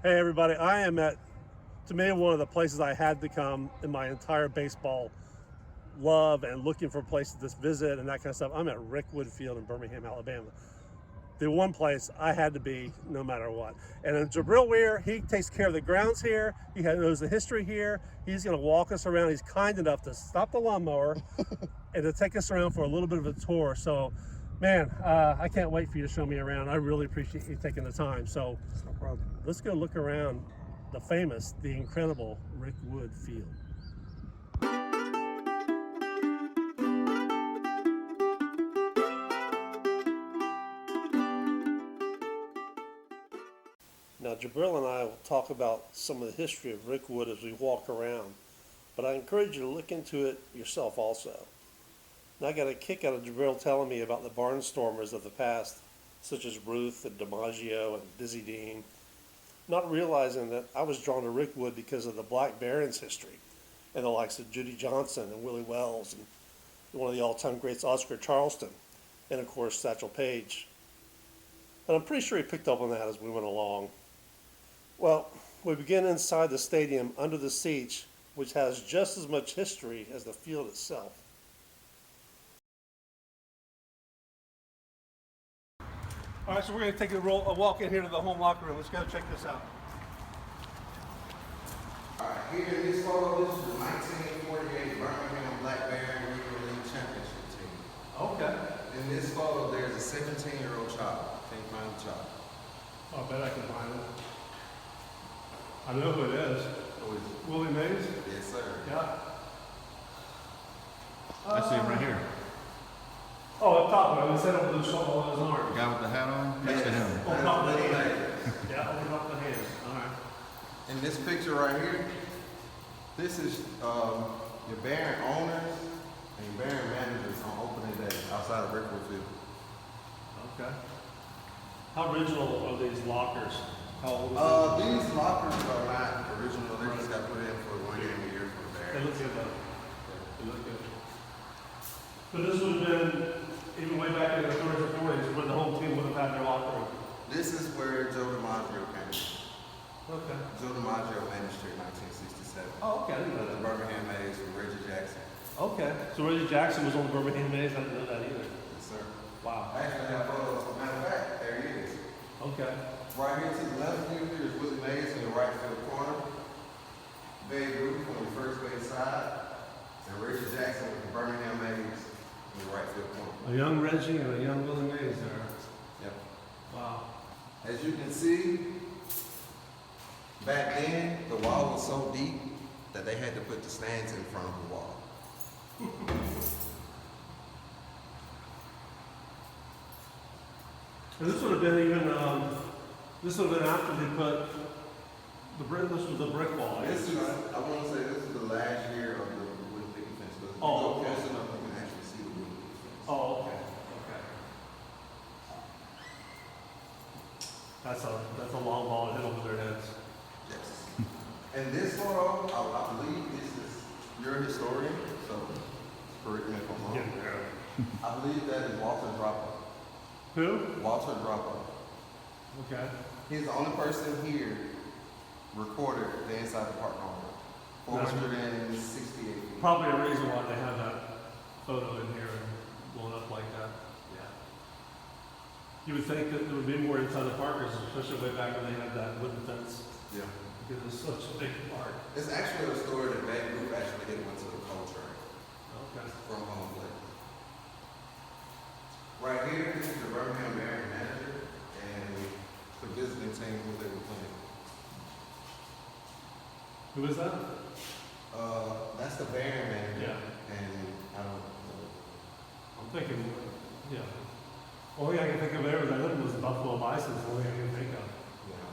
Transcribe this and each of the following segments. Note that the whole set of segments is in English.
Hey everybody, I am at, to me, one of the places I had to come in my entire baseball love and looking for places to visit and that kind of stuff. I'm at Rickwood Field in Birmingham, Alabama. The one place I had to be no matter what. And then Jabril Weir, he takes care of the grounds here. He knows the history here. He's gonna walk us around. He's kind enough to stop the lawnmower and to take us around for a little bit of a tour. So, man, I can't wait for you to show me around. I really appreciate you taking the time. So, No problem. let's go look around the famous, the incredible Rickwood Field. Now, Jabril and I will talk about some of the history of Rickwood as we walk around, but I encourage you to look into it yourself also. And I got a kick out of Jabril telling me about the barnstormers of the past, such as Ruth and DiMaggio and Dizzy Dean, not realizing that I was drawn to Rickwood because of the Black Barons history and the likes of Judy Johnson and Willie Wells and one of the all-time greats, Oscar Charleston, and of course Satchel Paige. And I'm pretty sure he picked up on that as we went along. Well, we begin inside the stadium under the seats, which has just as much history as the field itself. All right, so we're going to take a walk in here to the home locker room. Let's go check this out. All right, here in this photo, this is the 1948 Birmingham Black Baron Negro League Championship team. Okay. In this photo, there's a 17-year-old child. Can't find the child. Oh, I bet I can find it. I know who it is. Who is it? Willie Mays? Yes, sir. Yeah. I see him right here. Oh, up top, I was set up with the shoulder on his The arm. guy with the hat on next to him. Oh, top of the That's hand. Willie Yeah, open up the hands. All right. Mays. In this picture right here, this is your Baron owners and your Baron managers on opening day outside of Rickwood Field. Okay. How original are these lockers? How old is These lockers are not original. They just got put in for 1 game a year for the they Barons. look good though. They look good. But this would have been, even way back in the 30s or 40s, where the home team would have had their locker room. This is where Joe DiMaggio came. Okay. Joe DiMaggio managed here in 1967. Oh, okay. I didn't know The that. Birmingham Mays with Reggie Jackson. Okay. So Reggie Jackson was on the Birmingham Mays. I didn't know that either. Yes, sir. Wow. I actually have photos. As a matter of fact, there he is. Okay. Right here to the left of you here is Willie Mays in the right field corner. Babe Ruth on the first base side. And Reggie Jackson with the Birmingham Mays in the right field corner. A young Reggie and a young Willie Mays there. Yep. Wow. As you can see, back then, the wall was so deep that they had to put the stands in front of the wall. And this would have been even, this would have been after they put the brick, this was the brick wall. I This guess, is, right? I want to say this is the last year of the wooden picket fence. But if you Oh, go okay. close enough, you can actually see the wooden picket fence. Oh, okay, okay. That's a long ball to hit over their heads. Yes. And this photo, I believe this is, you're a historian, so correct me if I'm wrong. Getting there. I believe that is Walter Dropper. Who? Walter Dropper. Okay. He's the only person here recorded the inside the park home. That's- 468 feet. Probably a reason why they have that photo in here and blown up like that. Yeah. You would think that there would be more inside the parkers, especially way back when they had that wooden fence, Yeah. because it's such a big park. It's actually a story that Babe Ruth actually hit one to the coal train Okay. from home plate. Right here, this is the Birmingham Baron manager and the visiting team who they were playing. Who is that? That's the Baron manager. Yeah. And I don't know. I'm thinking, yeah. Only I can think of there was the Buffalo Bison's, the only I can think of. Yeah.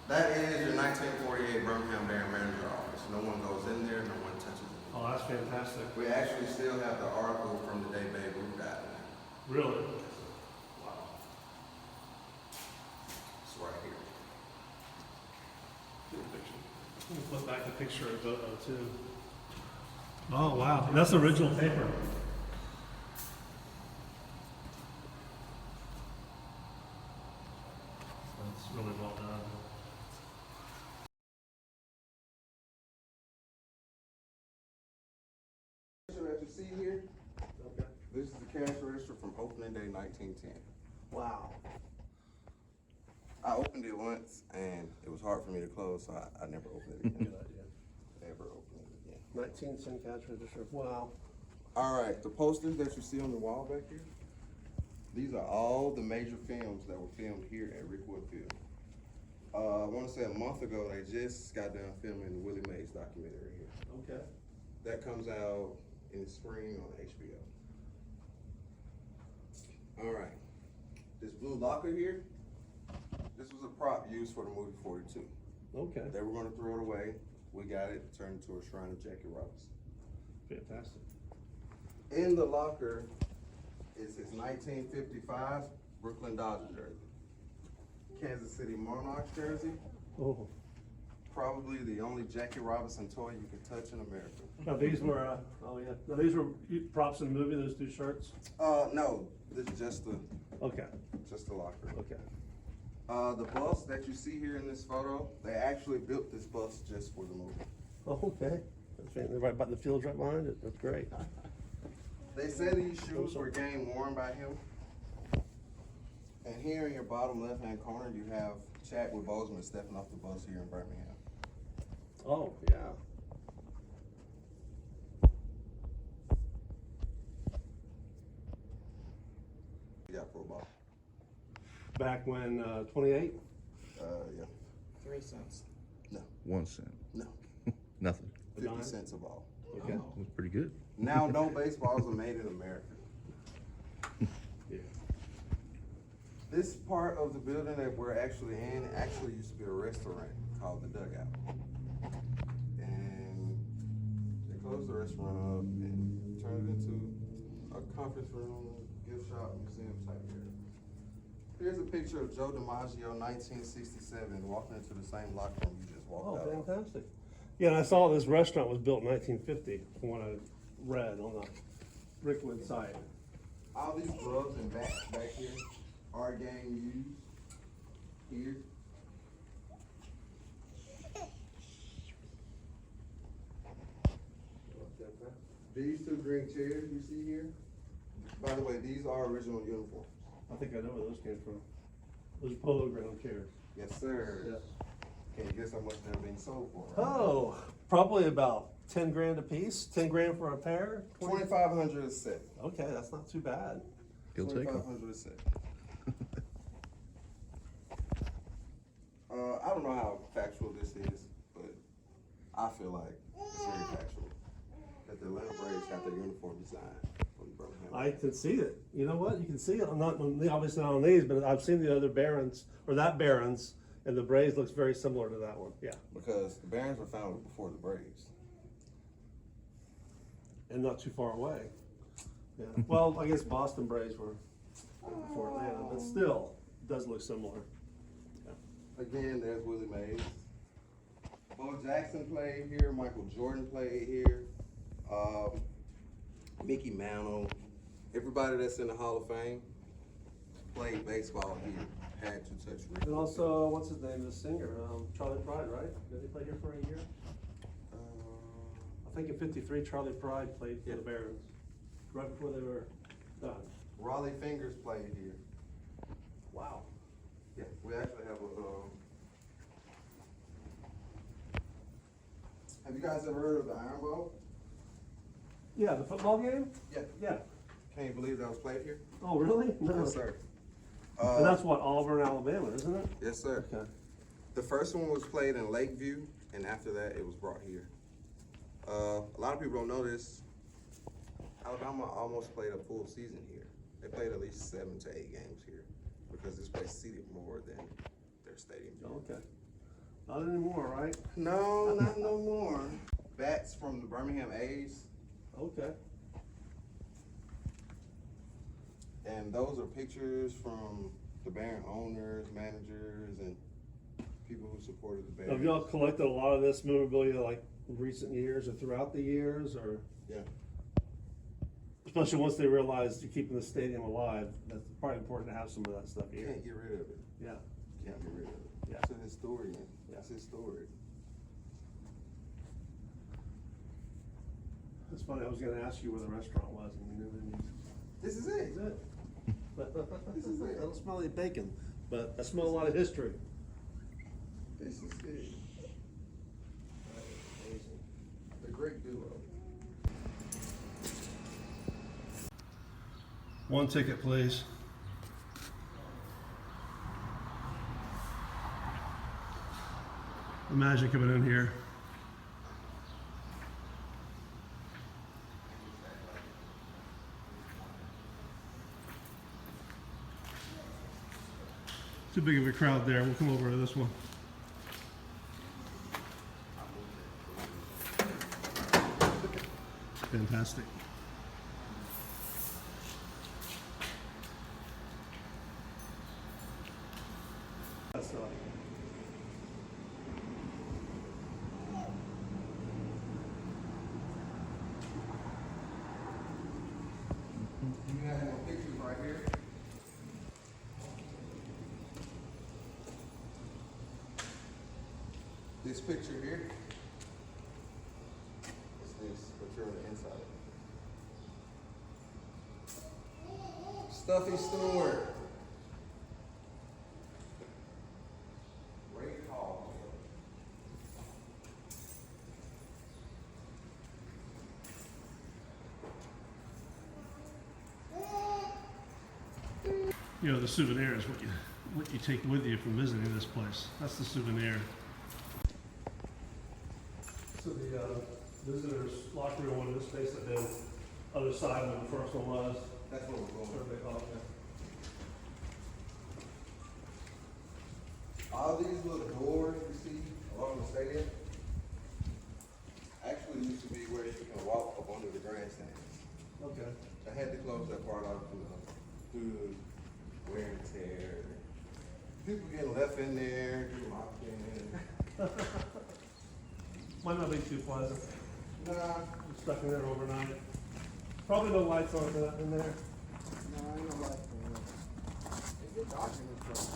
That is your 1948 Birmingham Baron manager office. No one goes in there, no one touches it. Oh, that's fantastic. We actually still have the article from the day Babe Ruth died. Really? Wow. It's right here. Good picture. Let me flip back the picture of Bobo too. Oh, wow. That's the original paper. That's really well done. you see here, Okay. this is the cash register from opening day 1910. Wow. I opened it once and it was hard for me to close, so I never opened it Good again. idea. Never opened it again. 19-cent cash register. Wow. All right, the posters that you see on the wall back here, these are all the major films that were filmed here at Rickwood Field. I want to say a month ago, they just got done filming the Willie Mays documentary here. Okay. That comes out in the spring on HBO. All right, this blue locker here, this was a prop used for the movie 42. Okay. They were gonna throw it away. We got it, turned into a shrine of Jackie Robinson. Fantastic. In the locker is his 1955 Brooklyn Dodgers jersey, Kansas City Monarchs jersey, Oh. probably the only Jackie Robinson toy you can touch in America. Now these were, oh yeah, now these were props in the movie, those two shirts? No, this is just the Okay, locker. okay. The bus that you see here in this photo, they actually built this bus just for the movie. Oh, okay. That's fantastic. Right by the field's right behind it, that's great. They say these shoes were game worn by him. And here in your bottom left-hand corner, you have Chadwick Boseman stepping off the bus here in Birmingham. Oh, yeah. You got football. Back when, 28? Yeah. 3 cents. No, 1 cent. no. Nothing. 50 cents a ball. Okay. That was pretty good. Now, no baseballs are made in America. Yeah. This part of the building that we're actually in actually used to be a restaurant called The Dugout. And they closed the restaurant up and turned it into a conference room, gift shop, museum type area. Here's a picture of Joe DiMaggio, 1967, walking into the same locker room you just walked out Oh, of. fantastic. Yeah, and I saw this restaurant was built in 1950, from what I read on the Rickwood site. All these gloves and bats back here are game used here. These two green chairs you see here, by the way, these are original uniforms. I think I know where those came from. Those polo ground chairs. Yes, sir. Yes. Can you guess how much they're being sold for? Right? Oh, probably about 10 grand a piece, 10 grand for a pair? 2,500 a set. Okay, that's not too bad. He'll take them. 2,500 a set. I don't know how factual this is, but I feel like it's very factual that the Atlanta Braves got their uniform design for the Birmingham. I can see it. You know what? You can see it. Not obviously not on these, but I've seen the other Barons, or that Barons, and the Braves looks very similar to that one. Yeah, Because the Barons were founded before the Braves. and not too far away. Yeah. Well, I guess Boston Braves were before Atlanta, but still does look similar. Again, there's Willie Mays. Bo Jackson played here. Michael Jordan played here. Mickey Mantle. Everybody that's in the Hall of Fame played baseball here. Had to touch Rick. And also, what's his name? The singer, Charlie Pride, right? Did he play here for a year? I think in '53, Charlie Pride played for the Barons, right before they were done. Raleigh Fingers played here. Wow. Yeah, we actually have have you guys ever heard of the Iron Bowl? Yeah, the football game? Yeah. Yeah. Can you believe that was played here? Oh, really? No. Yes, sir. And that's what, Auburn, Alabama, isn't it? Yes, sir. Okay. The first one was played in Lakeview, and after that, it was brought here. A lot of people don't know this. Alabama almost played a full season here. They played at least 7 to 8 games here because this place seated more than their stadium. Okay. Not anymore, right? No, not no more. Bats from the Birmingham A's, Okay. and those are pictures from the Baron owners, managers, and people who supported the Bears. Have y'all collected a lot of this memorabilia like recent years or throughout the years, or Yeah. especially once they realized you're keeping the stadium alive, that's probably important to have some of that stuff You here. can't get rid of it. Yeah. Can't get rid of it. Yeah. It's a historian. Yeah. It's historic. It's funny, I was gonna ask you where the restaurant was, and then This is it. you, This is I it. don't smell any bacon, but I smell a lot of history. This is it. Amazing. The great duo. One ticket, please. The magic of it in here. Too big of a crowd there. We'll come over to this one. Fantastic. That's You have more pictures right here. This picture here is this, but you're on the inside. Stuffy Stewart. Great call. You know, the souvenir is what you take with you from visiting this place. That's the souvenir. So the visitors' locker room on this space had been other side where the first one was. That's what we're going with. All these little doors you see along the stadium actually used to be where you can walk up under the grandstands. Okay. I had to close that part off due to wear and tear. People getting left in there, getting locked in. Might not be too pleasant. Nah, I'm stuck in there overnight. Probably no lights on in there. nah, ain't no light in there. It get dark in this place.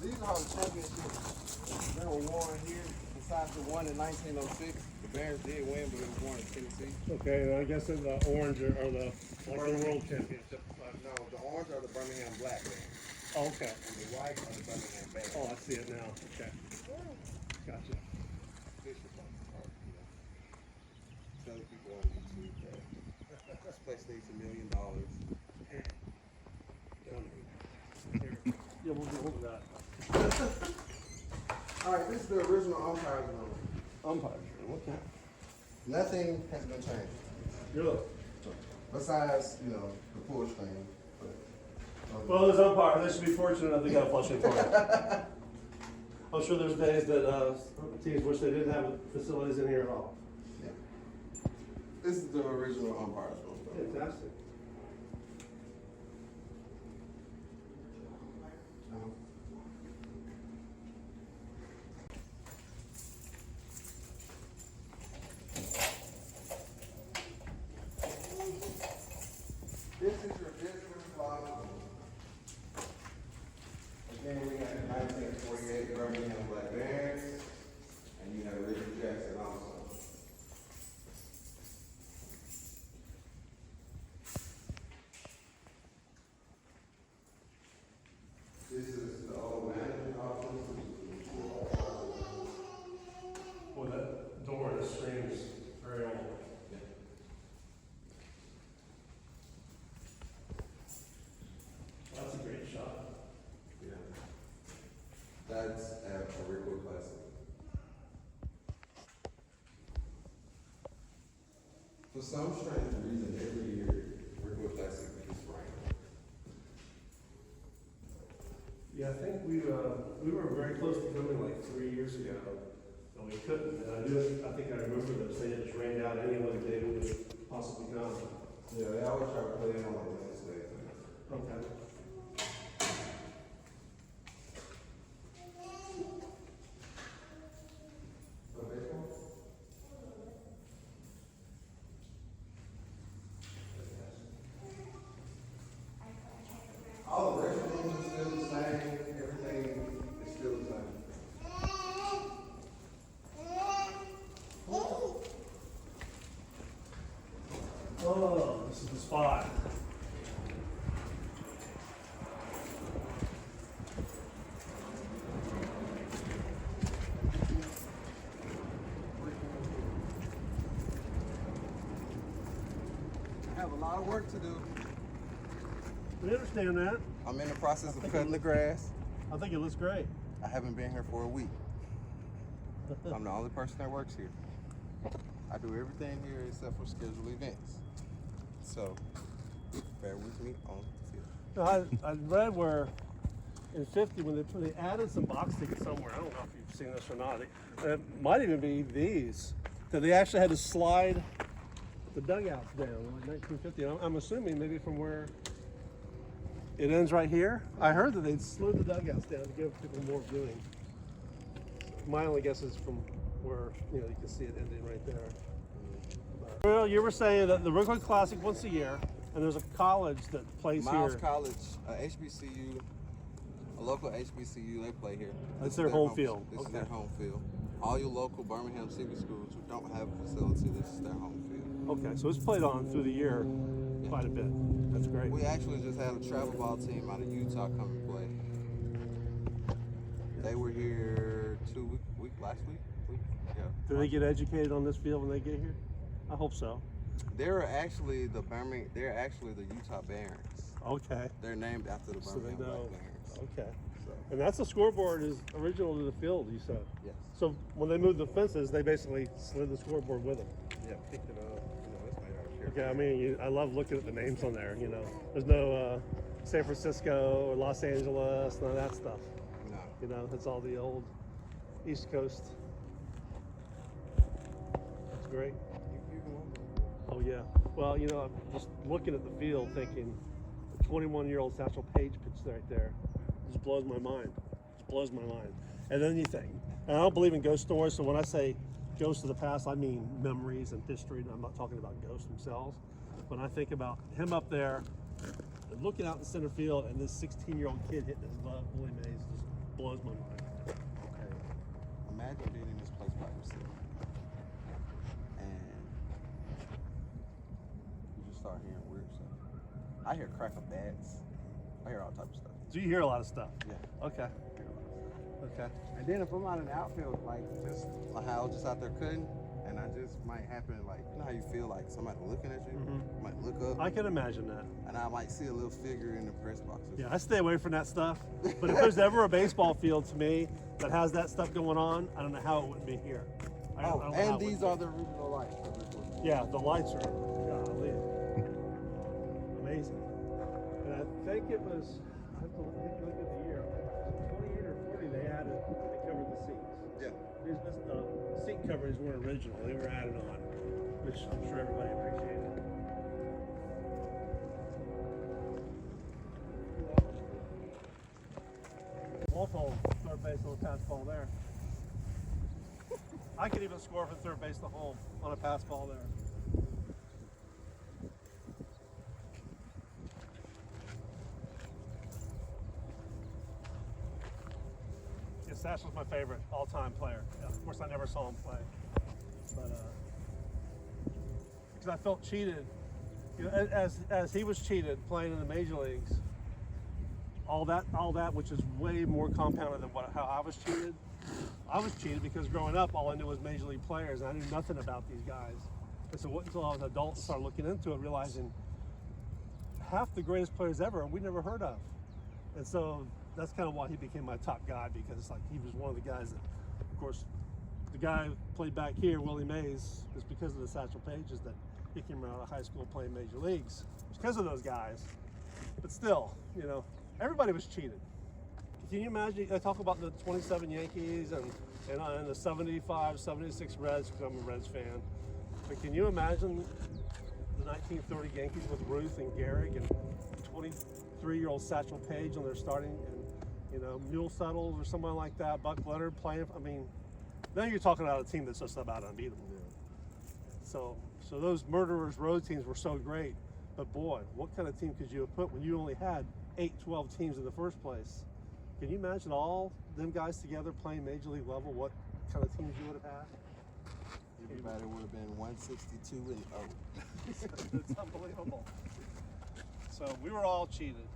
These are all the championships that were won here, besides the one in 1906. The Bears did win, but it was won in Tennessee. Okay, and I guess the orange are the world championship. No, the orange are the Birmingham Black Bears, Oh, okay. and the white are the Birmingham Bears. Oh, I see it now. Okay. Gotcha. This is fun. Telling people on YouTube that this place needs $1 million. Yeah, we'll do that. All right, this is the original umpire's room. Umpire, okay. Nothing has been changed Really? besides, you know, the pull string. Well, as umpire, they should be fortunate enough they got a flushing toilet. I'm sure there's days that teams wish they didn't have facilities in here at all. Yeah. This is the original umpire's room. though. Fantastic. This is your visitor's locker room. Again, we got the 1948 Birmingham Black Bears, and you have Richard Jackson also. This is the old management office. Boy, that door and the screen is very old. That's a great shot. Yeah. That's at a Rickwood Classic. For some strange reason, every year, Rickwood Classic is rain. Yeah, I think we were very close to coming like 3 years ago, and we couldn't. And I think I remember them saying it just rained out anyway, they would possibly come. Yeah, they always try to play in on Wednesday. Okay. All the restrooms are still the same, everything is still the same. lot of work to do. We understand that. I'm in the process of cutting the grass. I think it looks great. I haven't been here for a week. I'm the only person that works here. I do everything here except for scheduled events. So, bear with me on the field. No, I read where in 50 when they added some box tickets somewhere. I don't know if you've seen this or not. It might even be these that they actually had to slide the dugouts down like 1950. I'm assuming maybe from where it ends right here. I heard that they'd slowed the dugouts down to give people more viewing. My only guess is from where you can see it ending right there. Well, you were saying that the Rickwood Classic once a year, and there's a college that plays Miles here. College, HBCU, a local HBCU, they play here. That's their home field. This is Okay. their home field. All your local Birmingham city schools who don't have a facility, this is their home field. Okay, so it's played on through the year quite a bit. That's great. We actually just had a travel ball team out of Utah come and play. They were here last week. Yeah. Do they get educated on this field when they get here? I hope so. They're actually the Utah Barons. Okay. They're named after the So they Birmingham know. Black Barons. Okay. So, And that's the scoreboard is original to the field, you said. yes. So when they moved the fences, they basically slid the scoreboard with them. Yeah, picked it up. It's made out of here. Okay, I mean, I love looking at the names on there, There's no San Francisco or Los Angeles, none of that stuff. No. It's all the old East Coast. That's great. You can walk. Oh, yeah. Well, I'm just looking at the field thinking, the 21-year-old Satchel Paige pitched right there. It just blows my mind. Just blows my mind. And then you think, and I don't believe in ghost stories, so when I say ghosts of the past, I mean memories and history, and I'm not talking about ghosts themselves. When I think about him up there and looking out in center field and this 16-year-old kid hitting his glove, Willie Mays, just blows my mind. Okay. Imagine being in this place by yourself. And you just start hearing weird stuff. I hear crack of bats. I hear all types of stuff. So you hear a lot of stuff? Yeah. Okay. Okay. And then if I'm out in the outfield, just like how I was just out there cutting, and I just might happen, how you feel like somebody looking at you, Mhm. might look up, I can imagine that. and I might see a little figure in the press box. Yeah, I stay away from that stuff. But if there's ever a baseball field to me that has that stuff going on, I don't know how it wouldn't be here. I don't know how and it these wouldn't are the original lights for this one. be. Yeah, the lights are golly, amazing. And I think it was, I have to look at the year, 28 or 40 they covered the seats. Yeah. The seat coverings weren't original, they were added on, which I'm sure everybody appreciated. Walpole, third base on a pass ball there. I could even score from third base to home on a pass ball there. Yeah, Satchel's my favorite all-time player. Yeah, of course, I never saw him play, but because I felt cheated, as he was cheated playing in the major leagues. All that, which is way more compounded than how I was cheated. I was cheated because growing up, all I knew was major league players, and I knew nothing about these guys. And so, until I was an adult and started looking into it, realizing half the greatest players ever we never heard of. And so that's kind of why he became my top guy, because it's like he was one of the guys that, of course, the guy who played back here, Willie Mays, is because of the Satchel Pages that he came out of high school playing major leagues. It's because of those guys. But still, everybody was cheated. Can you imagine? I talk about the 27 Yankees and the 75, 76 Reds, because I'm a Reds fan. But can you imagine the 1930 Yankees with Ruth and Gehrig and 23-year-old Satchel Paige on their starting, and Mule Settles or someone like that, Buck Leonard playing? I mean, then you're talking about a team that's just about unbeatable. So those Murderers road teams were so great. But boy, what kind of team could you have put when you only had 8-12 teams in the first place? Can you imagine all them guys together playing major league level? What kind of teams you would have had? Everybody would have been 162 and 0. It's unbelievable. So we were all cheated.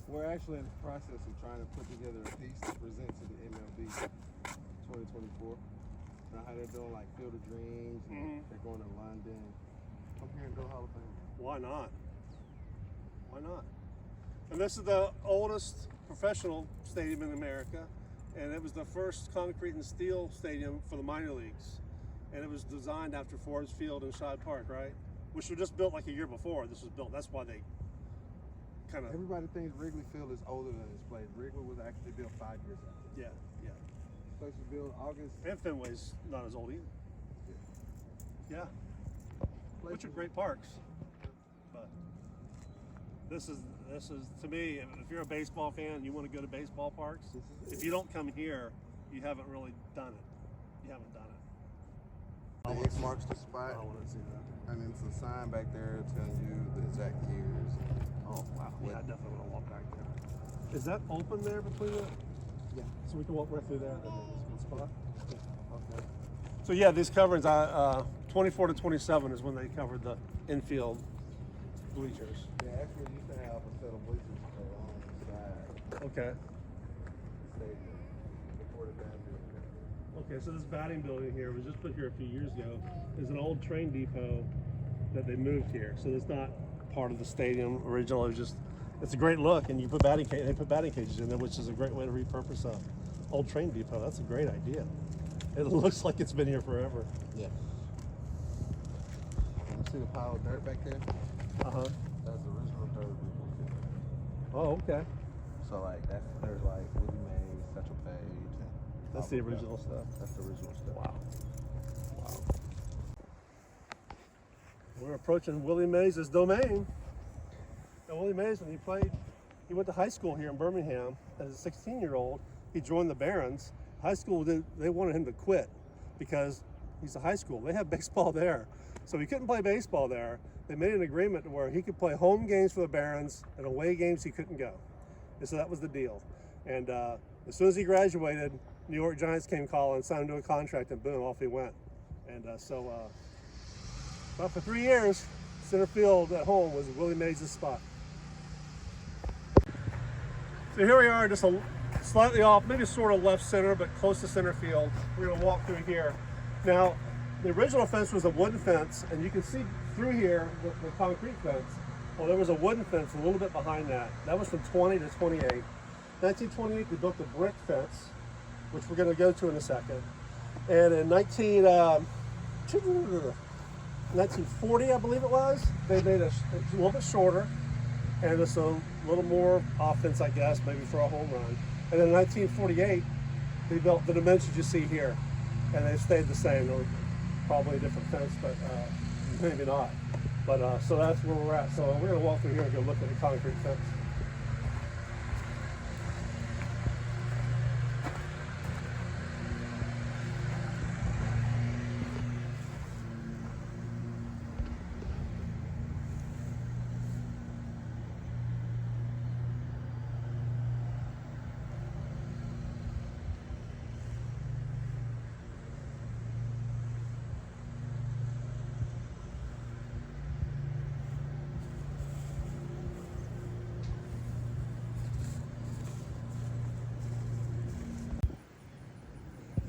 We're actually in the process of trying to put together a piece to present to the MLB 2024. You know how they're doing like Field of Dreams, and they're going to London. Come here and do Hall of Fame. Why not? Why not? And this is the oldest professional stadium in America, and it was the first concrete and steel stadium for the minor leagues. And it was designed after Forbes Field and Shad Park, right? Which were just built like a year before this was built. That's why they kind of... Everybody thinks Wrigley Field is older than this place. Wrigley was actually built 5 years after. Yeah, yeah. This place was built August. And Fenway's not as old either. Yeah. Which are great parks. But this is to me, if you're a baseball fan and you want to go to baseball parks, if you don't come here, you haven't really done it. You haven't done it. The X marks the spot. I want to see that. And then it's a sign back there telling you the exact years. Oh wow. Yeah, I definitely want to walk back there. Is that open there between the? Yeah. So we can walk right through there. Then it's a good spot. Yeah. Okay. So yeah, these coverings, 24 to 27 is when they covered the infield bleachers. Yeah, actually, we used to have a set of bleachers along the side. Okay. of the stadium before the band building. Okay, so this batting building here was just put here a few years ago. Is an old train depot that they moved here. So it's not part of the stadium original. It was just, it's a great look, and you put they put batting cages in there, which is a great way to repurpose a old train depot. That's a great idea. It looks like it's been here forever. Yeah. You see the pile of dirt back there? Uh-huh. That's the original dirt we moved. Oh, okay. So like there's like Willie Mays, Satchel Paige. And That's the original stuff. That's the original stuff. Wow. Wow. We're approaching Willie Mays' domain. And Willie Mays, when he went to high school here in Birmingham as a 16-year-old. He joined the Barons. High school, they wanted him to quit because he's a high school. They have baseball there. So he couldn't play baseball there. They made an agreement where he could play home games for the Barons and away games he couldn't go. And so that was the deal. And as soon as he graduated, New York Giants came calling, signed him to a contract, and boom, off he went. And well, for 3 years, center field at home was Willie Mays' spot. So here we are, just slightly off, maybe sort of left center, but close to center field. We're gonna walk through here. Now, the original fence was a wooden fence, and you can see through here the concrete fence. Well, there was a wooden fence a little bit behind that. That was from 20 to 28. 1928, they built the brick fence, which we're gonna go to in a second. And in 1940, I believe it was, they made it a little bit shorter, and just a little more offense, I guess, maybe for a home run. And then in 1948, they built the dimensions you see here, and they stayed the same. Or probably a different fence, but maybe not. But so that's where we're at. So we're gonna walk through here and go look at the concrete fence.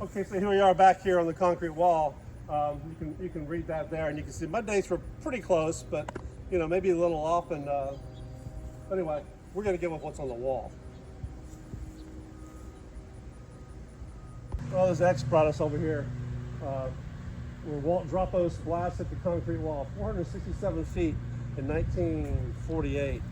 Okay, so here we are back here on the concrete wall. You can read that there, and you can see my dates were pretty close, but maybe a little off. And anyway, we're going to get with what's on the wall. Well, this X brought us over here where Walt Dropo's blasted the concrete wall, 467 feet in 1948.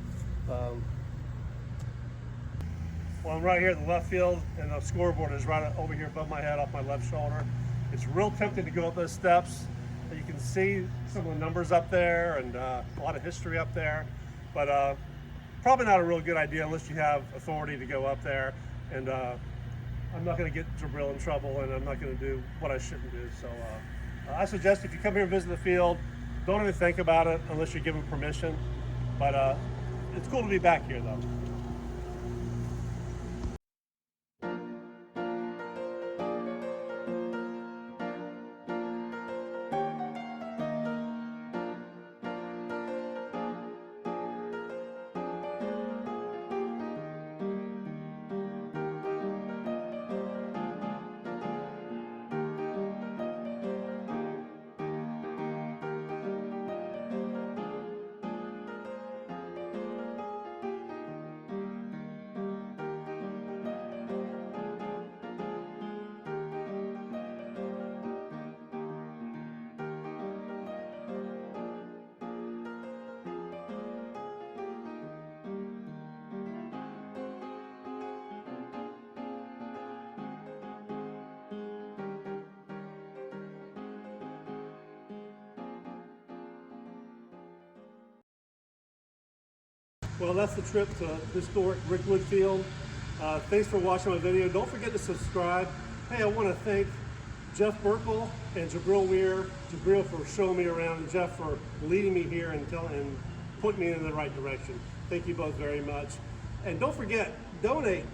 Well, I'm right here at the left field, and the scoreboard is right over here above my head, off my left shoulder. It's real tempting to go up those steps. You can see some of the numbers up there and a lot of history up there, but probably not a real good idea unless you have authority to go up there. And I'm not going to get Jabril in trouble, and I'm not going to do what I shouldn't do. So I suggest if you come here and visit the field, don't even think about it unless you're given permission. But it's cool to be back here, though. Well, that's the trip to historic Rickwood Field. Thanks for watching my video. Don't forget to subscribe. Hey, I want to thank Jeff Burkle and Jabril Weir. Jabril for showing me around, and Jeff for leading me here and pointing me in the right direction. Thank you both very much. And don't forget, donate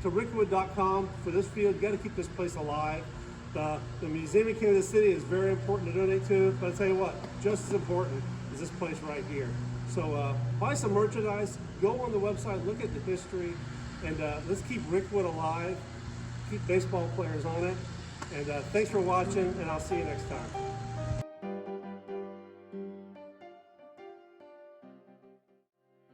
to rickwood.com for this field. You got to keep this place alive. The Museum of Kansas City is very important to donate to, but I'll tell you what, just as important is this place right here. So buy some merchandise, go on the website, look at the history, and let's keep Rickwood alive, keep baseball players on it. And thanks for watching, and I'll see you next time.